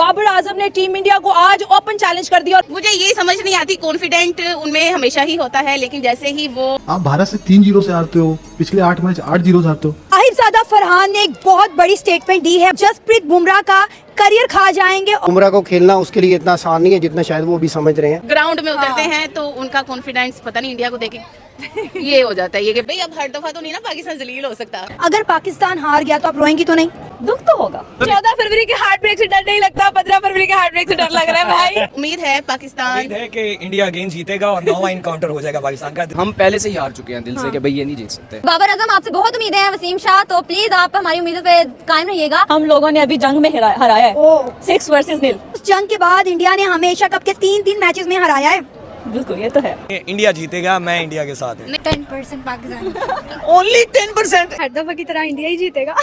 बाबर आजम ने team India को आज ओपन चैलेंज कर दिया। मुझे ये समझ नहीं आती, कॉन्फिडेंट उनमें हमेशा ही होता है, लेकिन जैसे ही वो आप भारत से 3-0 से हारते हो, पिछले 8 मैच 8-0 से हारते हो। साहिबजादा फरहान ने एक बहुत बड़ी स्टेटमेंट दी है, जसप्रीत बुमराह का करियर खा जाएंगे। बुमराह को खेलना उसके लिए इतना आसान नहीं है जितना शायद वो भी समझ रहे हैं। ग्राउंड में उतरते हैं तो उनका कॉन्फिडेंस पता नहीं इंडिया को देखे ये हो जाता है, ये कि भाई अब हर दफा तो नहीं ना पाकिस्तान जलील हो सकता। अगर पाकिस्तान हार गया तो आप रोएंगी तो नहीं? दुख तो होगा। 14 फरवरी के हार्ट ब्रेक से डर नहीं लगता, 15 फरवरी के हार्ट ब्रेक से डर लग रहा है भाई। उम्मीद है पाकिस्तान, उम्मीद है कि इंडिया गेंद जीतेगा और नौवां इनकाउंटर हो जाएगा पाकिस्तान का। हम पहले से ही हार चुके हैं दिल से कि भाई ये नहीं जीत सकते। बाबर आजम आपसे बहुत उम्मीदें हैं वसीम शाह, तो प्लीज आप हमारी उम्मीदों पे कायम रहिएगा। हम लोगों ने अभी जंग में हराया है 6 वर्सेस 0। उस जंग के बाद इंडिया ने हमें एशिया कप के 3 मैचेस में हराया है। बिल्कुल ये तो है। इंडिया जीतेगा, मैं इंडिया के साथ हूँ। 10% पाकिस्तान। ओनली 10%। हर दफा की तरह इंडिया ही जीतेगा।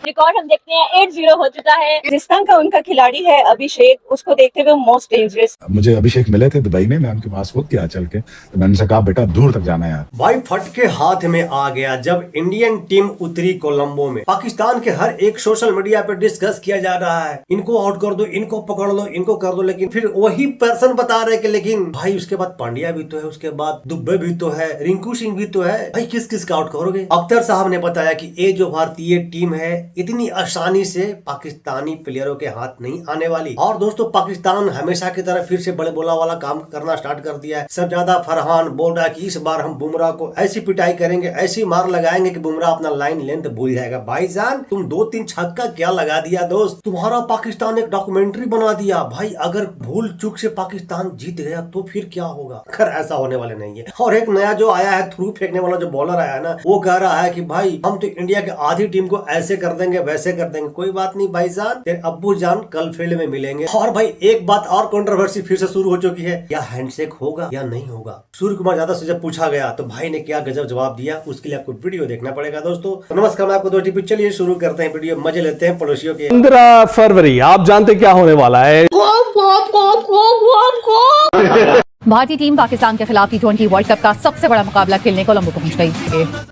रिकॉर्ड हम देखते हैं 8-0 हो चुका है। पाकिस्तान का उनका खिलाड़ी है अभिषेक, उसको देखते हुए मोस्ट डेंजरस। मुझे अभिषेक मिले थे दुबई में, मैं उनके पास खुद गया चल के, तो मैंने उनसे कहा बेटा दूर तक जाना है यार। भाई फट के हाथ में आ गया जब इंडियन टीम उतरी कोलंबो में। पाकिस्तान के हर एक सोशल मीडिया पे डिस्कस किया जा रहा है, इनको आउट कर दो, इनको पकड़ लो, इनको कर दो, लेकिन फिर वही पर्सन बता रहे कि लेकिन भाई उसके बाद पांड्या भी तो है, उसके बाद दुबे भी तो है, रिंकू सिंह भी तो है, भाई किस किस का आउट करोगे? अख्तर साहब ने बताया कि ये जो भारतीय टीम है इतनी आसानी से पाकिस्तानी प्लेयरों के हाथ नहीं आने वाली। और दोस्तों पाकिस्तान हमेशा की तरह फिर से बड़े बोला वाला काम करना स्टार्ट कर दिया है। सबजादा फरहान बोल रहा है कि इस बार हम बुमराह को ऐसी पिटाई करेंगे, ऐसी मार लगाएंगे कि बुमराह अपना लाइन लेंथ भूल जाएगा। भाईजान तुम 2-3 छक्का क्या लगा दिया दोस्त, तुम्हारा पाकिस्तान एक डॉक्यूमेंट्री बना दिया। भाई अगर भूल चूक से पाकिस्तान जीत गया तो फिर क्या होगा? खैर ऐसा होने वाले नहीं है। और एक नया जो आया है थ्रू फेंकने वाला जो बॉलर आया है ना, वो कह रहा है कि भाई हम तो इंडिया के आधी टीम को ऐसे कर देंगे वैसे कर देंगे। कोई बात नहीं भाईजान, तेरे अब्बू जान कल फील्ड में मिलेंगे। और भाई एक बात और कंट्रोवर्सी फिर से शुरू हो चुकी है, क्या हैंडशेक होगा या नहीं होगा? सूर्य कुमार यादव से जब पूछा गया तो भाई ने क्या गजब जवाब दिया, उसके लिए आपको वीडियो देखना पड़ेगा दोस्तों। तो नमस्कार, मैं आपको दो टिप, चलिए शुरू करते हैं वीडियो, मजे लेते हैं पड़ोसियों के। 15 फरवरी आप जानते क्या होने वाला है? भारतीय टीम पाकिस्तान के खिलाफ T20 वर्ल्ड कप का सबसे बड़ा मुकाबला खेलने कोलंबो पहुंच गई।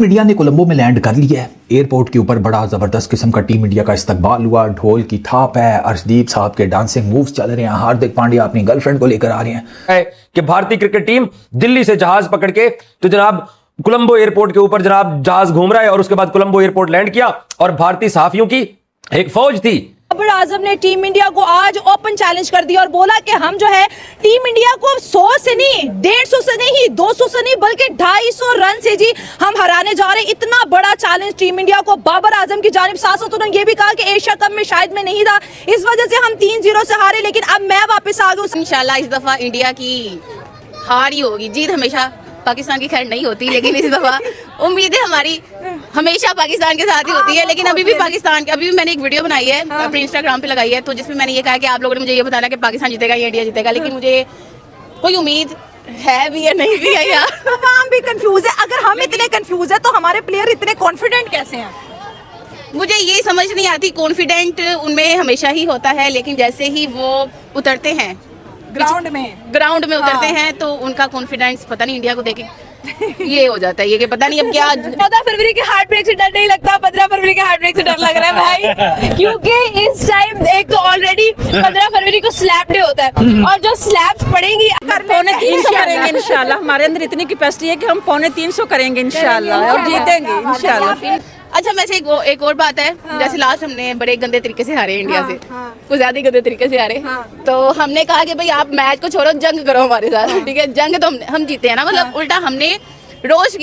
इंडिया ने कोलंबो में लैंड कर लिया है। एयरपोर्ट के ऊपर बड़ा जबरदस्त किस्म का टीम इंडिया का इस्तकबाल हुआ, ढोल की थाप है, अर्शदीप साहब के डांसिंग मूव्स चल रहे हैं, हार्दिक पांड्या अपनी गर्लफ्रेंड को लेकर आ रहे हैं कि भारतीय क्रिकेट टीम दिल्ली से जहाज पकड़ के तो जनाब कोलंबो एयरपोर्ट के ऊपर जनाब जहाज घूम रहा है और उसके बाद कोलंबो एयरपोर्ट लैंड किया और भारतीय सहाफियों की एक फौज थी। बाबर आजम ने टीम इंडिया को आज ओपन चैलेंज कर दिया और बोला कि हम जो है टीम इंडिया को 100 से नहीं, 150 से नहीं, 200 से नहीं, बल्कि 250 रन से जी हम हराने जा रहे हैं। इतना बड़ा चैलेंज टीम इंडिया को बाबर आजम की जानिब। साथ साथ उन्होंने ये भी कहा कि एशिया कप में शायद मैं नहीं था, इस वजह से हम 3-0 से हारे, लेकिन अब मैं वापस आ गई। इंशाल्लाह इस दफा इंडिया की हार ही होगी, जीत हमेशा पाकिस्तान की खैर नहीं होती, लेकिन इस दफा उम्मीद है हमारी हमेशा पाकिस्तान के साथ ही होती है। लेकिन अभी भी पाकिस्तान, अभी भी मैंने एक वीडियो बनाई है अपने इंस्टाग्राम पे लगाई है, तो जिसमें मैंने ये कहा कि आप लोगों ने मुझे ये बताना कि पाकिस्तान जीतेगा या इंडिया जीतेगा, लेकिन मुझे कोई उम्मीद है भी या नहीं भी है यार। हम भी कंफ्यूज है। अगर हम इतने कंफ्यूज है तो हमारे प्लेयर इतने कॉन्फिडेंट कैसे हैं? मुझे ये समझ नहीं आती, कॉन्फिडेंट उनमें हमेशा ही होता है, लेकिन जैसे ही वो उतरते हैं ग्राउंड में उतरते हैं तो उनका कॉन्फिडेंस पता नहीं इंडिया को देखे ये हो जाता है, ये कि पता नहीं अब क्या। 14 फरवरी के हार्ट ब्रेक से डर नहीं लगता, 15 फरवरी के हार्ट ब्रेक से डर लग रहा है भाई। क्योंकि इस टाइम एक तो ऑलरेडी 15 फरवरी को स्लैप डे होता है और जो स्लैप्स पड़ेंगी 350 करेंगे इंशाल्लाह। हमारे अंदर इतनी कैपेसिटी है कि हम 350 करेंगे इंशाल्लाह और जीतेंगे इंशाल्लाह। अच्छा वैसे एक और बात है, जैसे लास्ट हमने बड़े गंदे तरीके से हारे इंडिया से, कुछ ज्यादा गंदे तरीके से हारे, तो हमने कहा कि भाई आप मैच को छोड़ो, जंग करो हमारे साथ, ठीक है? जंग तो हम जीते हैं ना, मतलब उल्टा हमने रोज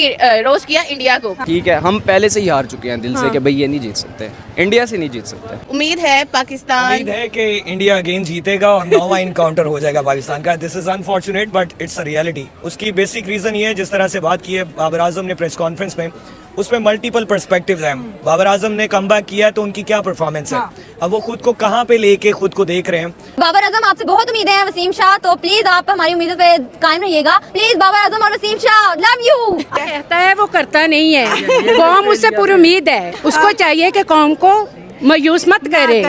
किया इंडिया को। ठीक है, हम पहले से ही हार चुके हैं दिल से कि भाई ये नहीं जीत सकते, इंडिया से नहीं जीत सकते। उम्मीद है पाकिस्तान, उम्मीद है कि इंडिया गेंद जीतेगा और नौवां इनकाउंटर हो जाएगा पाकिस्तान का। This is unfortunate but it's a reality. उसकी बेसिक रीजन ये है, जिस तरह से बात की है बाबर आजम ने प्रेस कॉन्फ्रेंस में, उसमें मल्टीपल पर्सपेक्टिव्स हैं। बाबर आजम ने कमबैक किया तो उनकी क्या परफॉर्मेंस है, अब वो खुद को कहाँ पे लेके खुद को देख रहे हैं। बाबर आजम आपसे बहुत उम्मीदें हैं वसीम शाह, तो प्लीज आप हमारी उम्मीदों पे कायम रहिएगा। प्लीज बाबर आजम और वसीम शाह, लव यू। कहता है वो करता नहीं है, कौम उससे पूरी उम्मीद है, उसको चाहिए कि कौम को मायूस मत करे,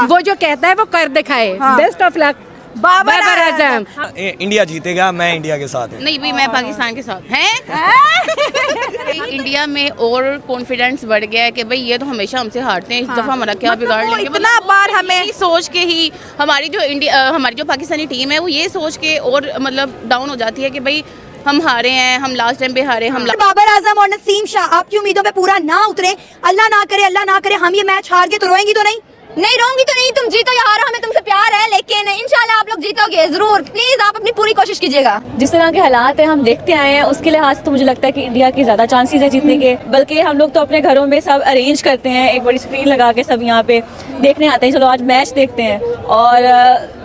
वो जो कहता है वो कर दिखाए। Best of luck Babar Azam. India जीतेगा, मैं इंडिया के साथ हूँ। नहीं भी मैं पाकिस्तान के साथ हैं। इंडिया में और कॉन्फिडेंस बढ़ गया है कि भाई ये तो हमेशा हमसे हारते हैं, इस दफा हमारा क्या बिगाड़ लेंगे। इतना बार हमें सोच के ही हमारी जो पाकिस्तानी टीम है वो ये सोच के और मतलब डाउन हो जाती है कि भाई हम हारे हैं, हम लास्ट टाइम पे हारे, हम बाबर आजम और नसीम शाह आपकी उम्मीदों पे पूरा ना उतरे, अल्लाह ना करे हम ये मैच हार के तो रोएंगी तो नहीं रहूंगी तो नहीं, तुम जीतो या हारो हमें तुमसे प्यार है, लेकिन इंशाल्लाह आप लोग जीतोगे जरूर। प्लीज आप अपनी पूरी कोशिश कीजिएगा। जिस तरह के हालात है हम देखते आए हैं, उसके लिहाज से तो मुझे लगता है कि इंडिया की ज्यादा चांसेस है जीतने के। बल्कि हम लोग तो अपने घरों में सब अरेंज करते हैं, एक बड़ी स्क्रीन लगा के सब यहाँ पे देखने आते हैं, चलो आज मैच देखते हैं। और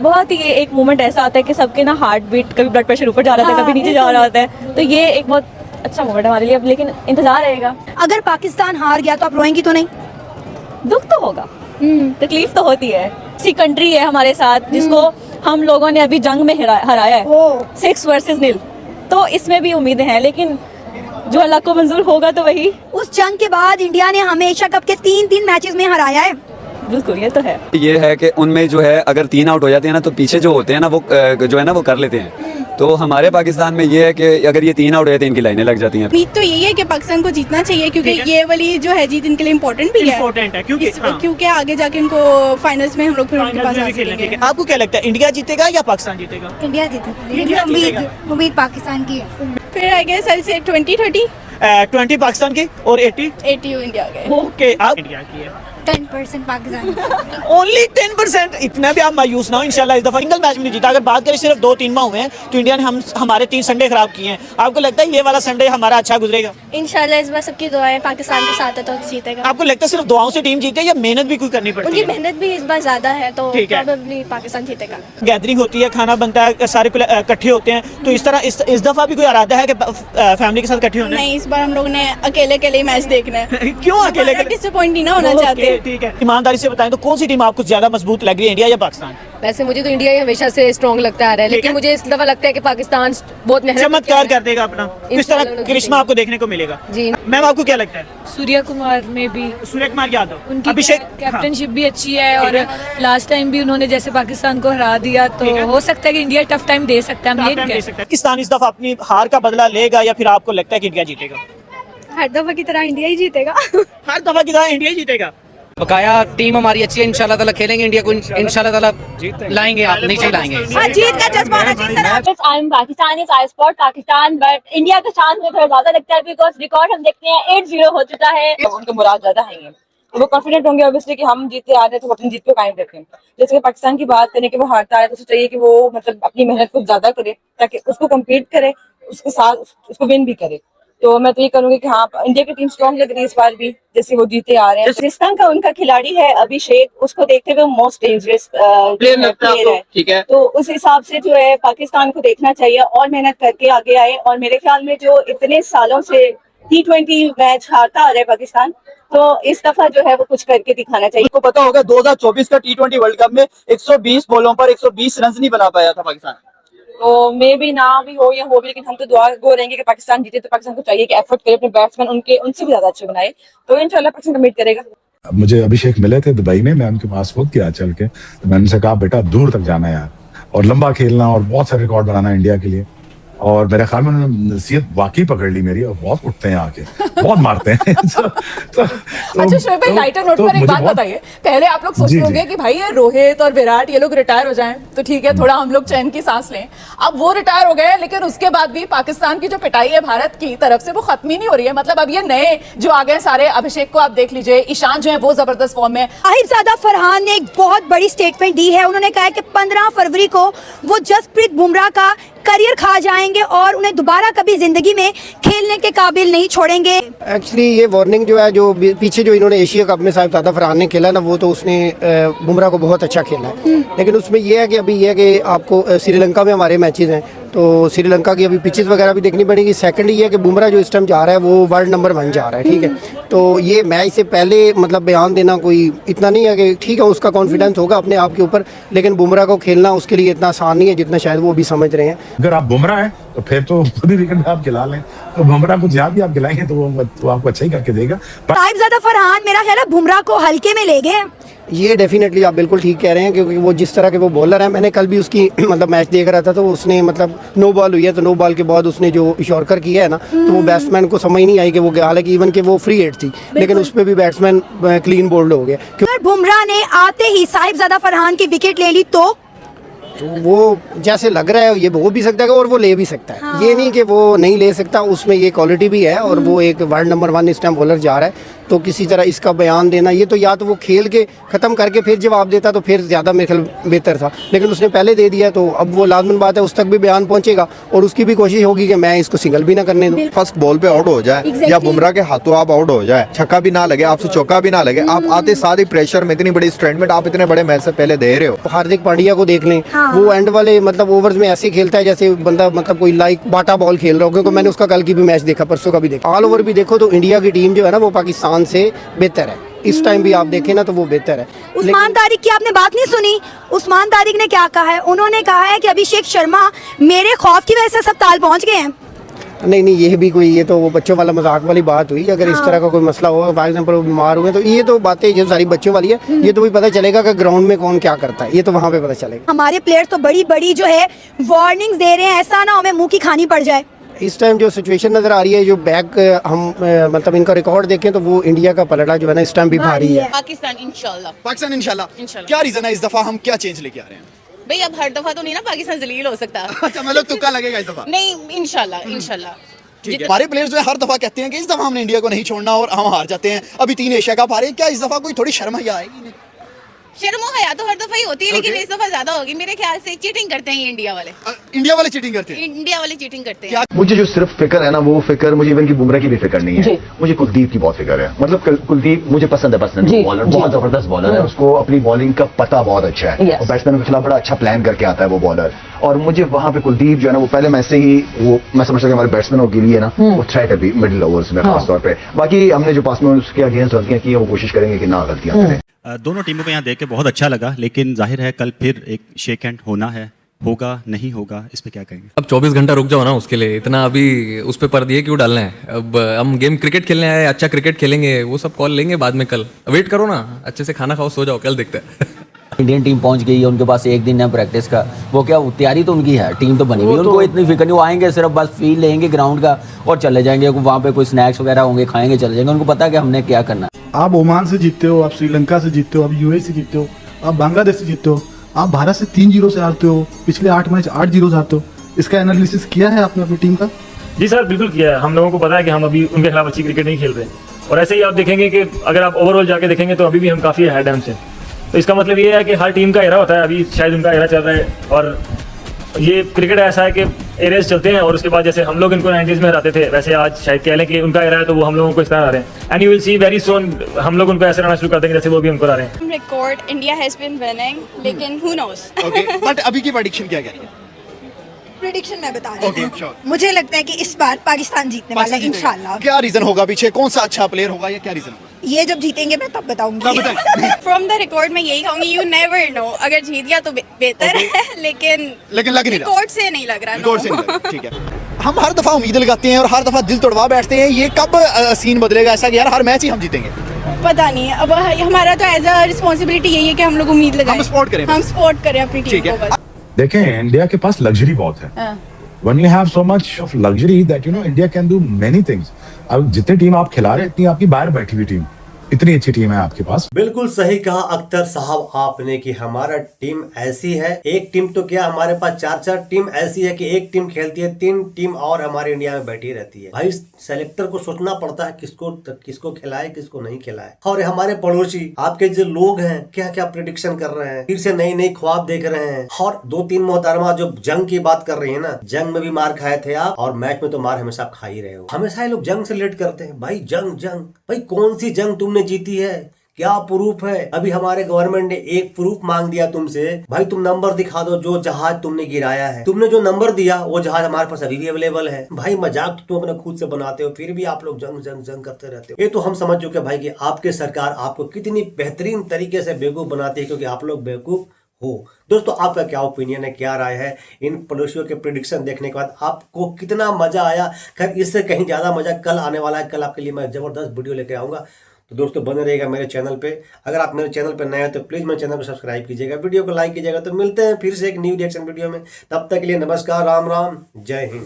बहुत ही एक मोमेंट ऐसा आता है कि सबके ना हार्ट बीट, कभी ब्लड प्रेशर ऊपर जा रहा था, कभी नीचे जा रहा होता है, तो ये एक बहुत अच्छा मोमेंट हमारे लिए। अब लेकिन इंतजार रहेगा। अगर पाकिस्तान हार गया तो आप रोएंगी तो नहीं? दुख तो होगा, तकलीफ तो होती है। ऐसी कंट्री है हमारे साथ जिसको हम लोगों ने अभी जंग में हराया है 6 वर्सेस 0, तो इसमें भी उम्मीदें हैं, लेकिन जो अल्लाह को मंजूर होगा तो वही। उस जंग के बाद इंडिया ने हमें एशिया कप के 3 मैचेस में हराया है। बिल्कुल, ये तो है। ये है कि उनमें जो है अगर 3 आउट हो जाते हैं ना तो पीछे जो होते हैं ना वो जो है ना वो कर लेते हैं। तो हमारे पाकिस्तान में ये है कि अगर ये 3 आउट हो जाते हैं इनकी लाइनें लग जाती हैं। उम्मीद तो यही है कि पाकिस्तान को जीतना चाहिए, क्योंकि ये वाली जो है जीत इनके लिए इम्पोर्टेंट भी है, क्योंकि आगे जाके इनको फाइनल्स में हम लोग फिर उनके पास आ सकेंगे। आपको क्या लगता है, इंडिया जीतेगा या पाकिस्तान जीतेगा? इंडिया जीतेगा। उम्मीद पाकिस्तान की है। फिर आई गेस आई से 20-30 20 पाकिस्तान की और 80 इंडिया के। ओके, आप इंडिया की है। 10% पाकिस्तान। ओनली 10%? इतना भी आप मायूस ना हो, इंशाल्लाह इस दफा सिंगल मैच भी नहीं जीता। अगर बात करें सिर्फ 2-3 माह हुए हैं तो इंडिया ने हमारे 3 संडे खराब किए हैं। आपको लगता है ये वाला संडे हमारा अच्छा गुजरेगा? इंशाल्लाह इस बार सबकी दुआएं पाकिस्तान के साथ है तो जीतेगा। आपको लगता है सिर्फ दुआओं से टीम जीते या मेहनत भी कोई करनी पड़ती है? उनकी मेहनत भी इस बार ज्यादा है तो ठीक है। प्रोबेबली पाकिस्तान जीतेगा। गैदरिंग होती है, खाना बनता है, सारे इकट्ठे होते हैं, तो इस तरह इस दफा भी कोई इरादा है कि फैमिली के साथ इकट्ठे होना है? नहीं, इस बार हम लोग ने अकेले ही मैच देखना है। क्यों अकेले? डिसअपॉइंट नहीं ना होना चाहते। ठीक है, ईमानदारी से बताएं तो कौन सी टीम आपको ज्यादा मजबूत लग रही है, इंडिया या पाकिस्तान? वैसे मुझे तो इंडिया ही हमेशा से स्ट्रॉन्ग लगता आ रहा है, लेकिन मुझे इस दफा लगता है कि पाकिस्तान बहुत मेहनत चमत्कार कर देगा अपना। किस तरह करिश्मा आपको देखने को मिलेगा? जी मैम, आपको क्या लगता है? सूर्या कुमार में भी, सूर्य कुमार यादव, उनकी अभिषेक, कैप्टनशिप भी अच्छी है और लास्ट टाइम भी उन्होंने जैसे पाकिस्तान को हरा दिया, तो हो सकता है कि इंडिया टफ टाइम दे सकता है। हम ये कह सकते हैं पाकिस्तान इस दफा अपनी हार का बदला लेगा या फिर आपको लगता है कि इंडिया जीतेगा? हर दफा की तरह इंडिया ही जीतेगा। हर दफा की तरह इंडिया ही जीतेगा। बकाया टीम हमारी अच्छी है, इंशाल्लाह ताला खेलेंगे, इंडिया को इंशाल्लाह ताला लाएंगे, आप नीचे लाएंगे। जीत का जज्बा होना चाहिए। I am Pakistani, I support Pakistan, but India का चांस मुझे थोड़ा ज्यादा लगता है बिकॉज रिकॉर्ड हम देखते हैं 8-0 हो चुका है। उनको मुराद ज्यादा है, वो कॉन्फिडेंट होंगे ऑब्वियसली कि हम जीतते आ रहे हैं तो अपनी जीत को कायम रखें। जैसे कि पाकिस्तान की बात करें कि वो हारता है तो उसे चाहिए कि वो मतलब अपनी मेहनत को ज्यादा करे ताकि उसको कम्पीट करे, उसके साथ उसको विन भी करे। तो मैं तो ये करूंगी कि हाँ, इंडिया की टीम स्ट्रॉन्ग लग रही है इस बार भी, जैसे वो जीते आ रहे हैं। पाकिस्तान का उनका खिलाड़ी है अभिषेक, उसको देखते हुए मोस्ट डेंजरस प्लेयर है, ठीक है। तो उस हिसाब से जो है पाकिस्तान को देखना चाहिए और मेहनत करके आगे आए। और मेरे ख्याल में जो इतने सालों से T20 मैच हारता आ रहा है पाकिस्तान, तो इस दफा जो है वो कुछ करके दिखाना चाहिए। आपको पता होगा 2024 का T20 वर्ल्ड कप में 120 बॉलों पर 120 रन नहीं बना पाया था पाकिस्तान। तो मे भी ना भी हो या हो भी, लेकिन हम तो दुआ गो रहेंगे कि पाकिस्तान जीते। तो पाकिस्तान को चाहिए कि एफर्ट करे, अपने बैट्समैन उनसे भी ज्यादा अच्छे बनाए, तो इंशाल्लाह पाकिस्तान कमिट करेगा। मुझे अभिषेक मिले थे दुबई में, मैं उनके पास खुद किया चल के, तो मैंने उनसे कहा बेटा दूर तक जाना यार, और लंबा खेलना और बहुत सारे रिकॉर्ड बनाना इंडिया के लिए। और मेरे ख्याल में उन्होंने नसीहत वाकई पकड़ ली मेरी, और बहुत उठते हैं आके, बहुत मारते हैं। अच्छा शोएब भाई, लाइटर नोट पर एक बात बताइए। पहले आप लोग सोचते होंगे कि भाई ये रोहित और विराट ये लोग रिटायर हो जाएं तो ठीक है, थोड़ा हम लोग चैन की सांस लें। अब वो रिटायर हो गए, लेकिन उसके बाद भी पाकिस्तान की जो पिटाई है भारत की तरफ से वो खत्म ही नहीं हो रही है। मतलब अब ये नए जो आ गए सारे, अभिषेक को आप देख लीजिए, ईशान जो है वो जबरदस्त फॉर्म में। साहिबजादा फरहान ने एक बहुत बड़ी स्टेटमेंट दी है। उन्होंने कहा है कि 15 फरवरी को वो जसप्रीत बुमराह का करियर खा जाएंगे और उन्हें दोबारा कभी जिंदगी में खेलने के काबिल नहीं छोड़ेंगे। एक्चुअली ये वार्निंग जो है, जो पीछे जो इन्होंने एशिया कप में साहिबजादा फरहान ने खेला ना, वो तो उसने बुमराह को बहुत अच्छा खेला है, लेकिन उसमें ये है कि अभी ये है कि आपको श्रीलंका में हमारे मैचेस हैं, तो श्रीलंका की अभी पिचेस वगैरह भी देखनी पड़ेगी। सेकंड ये है कि बुमराह जो इस टाइम जा रहा है वो वर्ल्ड नंबर 1 जा रहा है, ठीक है। तो ये मैच से पहले मतलब बयान देना कोई इतना नहीं है कि ठीक है, उसका कॉन्फिडेंस होगा अपने आप के ऊपर, लेकिन बुमराह को खेलना उसके लिए इतना आसान नहीं है जितना शायद वो भी समझ रहे हैं। अगर आप बुमराह हैं तो फिर तो खुद ही विकेट आप खिला लें। तो बुमराह को जहाँ भी आप खिलाएंगे तो वो आपको अच्छा ही करके देगा। साहिबजादा फरहान मेरा ख्याल है बुमराह को हल्के में ले गए। ये डेफिनेटली आप बिल्कुल ठीक कह रहे हैं, क्योंकि वो जिस तरह के वो बॉलर हैं, मैंने कल भी उसकी मतलब मैच देख रहा था, तो उसने मतलब नो बॉल हुई है, तो नो बॉल के बाद उसने जो यॉर्कर किया है ना, तो वो बैट्समैन को समझ नहीं आई कि वो, हालांकि इवन कि वो फ्री हिट थी, लेकिन उस पर भी बैट्समैन क्लीन बोल्ड हो गया। अगर बुमराह ने आते ही साहिबजादा फरहान की विकेट ले ली तो वो जैसे लग रहा है ये हो भी सकता है और वो ले भी सकता है। हाँ। ये नहीं कि वो नहीं ले सकता, उसमें ये क्वालिटी भी है, और वो एक वर्ल्ड नंबर 1 इस टाइम बॉलर जा रहा है। तो किसी तरह इसका बयान देना, ये तो या तो वो खेल के ख़त्म करके फिर जवाब देता तो फिर ज़्यादा मेरे ख्याल बेहतर था, लेकिन उसने पहले दे दिया, तो अब वो लाजमन बात है उस तक भी बयान पहुंचेगा, और उसकी भी कोशिश होगी कि मैं इसको सिंगल भी ना करने दूं। फर्स्ट बॉल पे आउट हो जाए या बुमराह के हाथों आप आउट हो जाए, छक्का भी ना लगे, आपसे चौका भी ना लगे, आप आते साथ ही प्रेशर में इतनी बड़ी स्टेटमेंट आप इतने बड़े मैच से पहले दे रहे हो। हार्दिक पांड्या को देख लें, वो एंड वाले मतलब ओवर्स में ऐसे खेलता है जैसे बंदा मतलब कोई लाइक बाटा बॉल खेल रहा हो, क्योंकि मैंने उसका कल की भी मैच देखा, परसों का भी देखा। ऑल ओवर भी देखो तो इंडिया की टीम जो है ना वो पाकिस्तान से बेहतर है। इस टाइम भी आप देखें ना तो वो बेहतर है। उस्मान तारिक की आपने बात नहीं सुनी। उस्मान तारिक ने क्या कहा है? उन्होंने कहा है कि अभिषेक शर्मा मेरे खौफ की वजह से सब ताल पहुंच गए हैं। नहीं नहीं, ये भी कोई, ये तो वो बच्चों वाला मजाक वाली बात हुई। अगर इस तरह का कोई मसला हो, फॉर एग्जाम्पल वो बीमार हुए, तो ये तो बातें जो सारी बच्चों वाली है, ये तो भी पता चलेगा कि ग्राउंड में कौन क्या करता है, ये तो वहाँ पे पता चलेगा। हमारे प्लेयर्स तो बड़ी बड़ी जो है वार्निंग्स दे रहे हैं, ऐसा ना हमें मुंह की खानी पड़ जाए। इस टाइम जो सिचुएशन नजर आ रही है, जो बैक हम मतलब इनका रिकॉर्ड देखें तो वो इंडिया का पलड़ा जो है ना इस टाइम भी भारी है। पाकिस्तान इंशाल्लाह। पाकिस्तान इंशाल्लाह। इंशाल्लाह। क्या रीजन है इस दफा हम क्या चेंज लेके आ रहे हैं? भाई अब हर दफा तो नहीं ना पाकिस्तान जलील हो सकता। अच्छा, मतलब तुक्का लगेगा इस दफा? नहीं, इंशाल्लाह इंशाल्लाह। ठीक है। हमारे प्लेयर्स जो है हर दफा कहते हैं कि इस दफा हमने इंडिया को नहीं छोड़ना और हम हार जाते हैं। अभी 3 एशिया कप हारे, क्या इस दफा कोई थोड़ी शर्म हया आएगी? नहीं, शर्म हया तो हर दफा ही होती है, लेकिन इस दफा ज्यादा होगी मेरे ख्याल से। चीटिंग करते हैं ये इंडिया वाले। इंडिया वाले चीटिंग करते हैं? इंडिया वाले चीटिंग करते हैं। मुझे जो सिर्फ फिक्र है ना, वो फिक्र मुझे इवन की बुमराह की भी फिक्र नहीं है, मुझे कुलदीप की बहुत फिक्र है। मतलब कुलदीप मुझे पसंद है, बॉलर बहुत जबरदस्त बॉलर है, उसको अपनी बॉलिंग का पता बहुत अच्छा है, और बैट्समैन के खिलाफ बड़ा अच्छा प्लान करके आता है वो बॉलर। और मुझे वहां पे कुलदीप जो है ना, वो पहले मैच से ही वो मैं समझता हूँ हमारे बैट्समैनों के लिए ना वो थ्रेट है मिडिल ओवर्स में खासतौर पर। बाकी हमने जो पास में उसके अगेंस्ट गलतियां की है, वो कोशिश करेंगे कि ना गलतियां करें। दोनों टीमों को यहाँ देख के बहुत अच्छा लगा, लेकिन जाहिर है कल फिर एक शेक हैंड होना है, होगा नहीं होगा, इस पे क्या कहेंगे? अब 24 घंटा रुक जाओ ना, उसके लिए इतना अभी उस पे पर दिए क्यों डालना है? अब हम गेम क्रिकेट खेलने आए, अच्छा क्रिकेट खेलेंगे, वो सब कॉल लेंगे बाद में। कल वेट करो ना, अच्छे से खाना खाओ, सो जाओ, कल देखते हैं। इंडियन टीम पहुंच गई है, उनके पास एक दिन है प्रैक्टिस का, वो क्या तैयारी तो उनकी है, टीम तो बनी हुई है, उनको इतनी फिक्र नहीं। वो आएंगे सिर्फ बस फील लेंगे ग्राउंड का और चले जाएंगे। वहाँ पे कोई स्नैक्स वगैरह होंगे, खाएंगे, चले जाएंगे। उनको पता है कि हमने क्या करना है। आप ओमान से जीतते हो, आप श्रीलंका से जीतते हो, आप यूएई से जीतते हो, आप बांग्लादेश से जीतते हो, आप भारत से 3-0 से हारते हो, पिछले 8 मैच 8-0 से हारते हो। इसका एनालिसिस किया है आपने अपनी टीम का? जी सर, बिल्कुल किया है। हम लोगों को पता है कि हम अभी उनके खिलाफ अच्छी क्रिकेट नहीं खेल रहे, और ऐसे ही आप देखेंगे कि अगर आप ओवरऑल जाके देखेंगे तो अभी भी हम काफ़ी अहेड हैं उनसे। तो इसका मतलब ये है कि हर टीम का एरा होता है, अभी शायद उनका एरा चल रहा है, और ये क्रिकेट ऐसा है कि एरियाज चलते हैं, और उसके बाद जैसे हम लोग इनको 90s में हराते थे, वैसे आज शायद कह लें कि उनका एरा है तो वो हम लोगों को इस तरह हरा रहे हैं। And you will see very soon हम लोग उनको ऐसे हराना शुरू कर देंगे जैसे वो भी हमको हरा रहे हैं। Record India has been winning, लेकिन हु नोस। ओके, बट अभी की प्रेडिक्शन क्या कह रही है? प्रेडिक्शन मैं बता रही हूँ, मुझे लगता है कि इस बार पाकिस्तान जीतने वाला है इंशाल्लाह। क्या रीजन होगा पीछे, कौन सा अच्छा प्लेयर होगा या क्या रीजन होगा? ये जब जीतेंगे मैं तब बताऊंगी। फ्रॉम द रिकॉर्ड मैं यही कहूंगी, यू नेवर नो। अगर जीत गया तो बेहतर है, लेकिन लग नहीं रहा, रिकॉर्ड से नहीं लग रहा। रिकॉर्ड से नहीं लग रहा, ठीक है। हम हर दफा उम्मीद लगाते हैं और हर दफा दिल तोड़वा बैठते हैं, ये कब सीन बदलेगा ऐसा कि यार हर मैच ही हम जीतेंगे? पता नहीं है, अब हमारा तो एज अ रिस्पॉन्सिबिलिटी यही है कि हम लोग उम्मीद लगाएं, हम सपोर्ट करें अपनी टीम को बस। देखें, इंडिया के पास लग्जरी बहुत है। When you have so much of luxury that you know India can do many things. अब जितनी टीम आप खिला रहे हैं, इतनी आपकी बाहर बैठी हुई टीम, इतनी अच्छी टीम है आपके पास। बिल्कुल सही कहा अख्तर साहब आपने कि हमारा टीम ऐसी है, एक टीम तो क्या हमारे पास 4-4 टीम ऐसी है कि एक टीम खेलती है, 3 टीम और हमारे इंडिया में बैठी रहती है। भाई सेलेक्टर को सोचना पड़ता है किसको खिलाए किसको नहीं खिलाए। और हमारे पड़ोसी आपके जो लोग हैं क्या क्या प्रेडिक्शन कर रहे हैं, फिर से नई नई ख्वाब देख रहे हैं। और 2-3 मोहतरमा जो जंग की बात कर रही है ना, जंग में भी मार खाए थे आप, और मैच में तो मार हमेशा आप खा ही रहे हो। हमेशा ये लोग जंग से रिलेट करते हैं। भाई जंग भाई कौन सी जंग तुमने जीती है, क्या प्रूफ है? अभी हमारे गवर्नमेंट ने एक प्रूफ मांग दिया तुमसे, भाई तुम नंबर दिखा दो जो जहाज तुमने गिराया है। तुमने जो नंबर दिया वो जहाज हमारे पास अभी भी अवेलेबल है। भाई मजाक तुम अपने खुद से बनाते हो, फिर भी आप लोग जंग करते रहते हो। ये तो हम समझ चुके भाई कि आपके सरकार आपको कितनी बेहतरीन तरीके से बेवकूफ बनाती है, क्योंकि आप लोग बेवकूफ हो। दोस्तों आपका क्या ओपिनियन है, क्या राय है इन पड़ोसियों के प्रिडिक्शन देखने के बाद? आपको कितना मजा आया? खैर इससे कहीं ज़्यादा मजा कल आने वाला है। कल आपके लिए मैं ज़बरदस्त वीडियो लेकर आऊँगा। तो दोस्तों बने रहेगा मेरे चैनल पे। अगर आप मेरे चैनल पे नए हैं तो प्लीज़ मेरे चैनल को सब्सक्राइब कीजिएगा, वीडियो को लाइक कीजिएगा। तो मिलते हैं फिर से एक न्यू रिएक्शन वीडियो में। तब तक के लिए नमस्कार, राम राम, जय हिंद।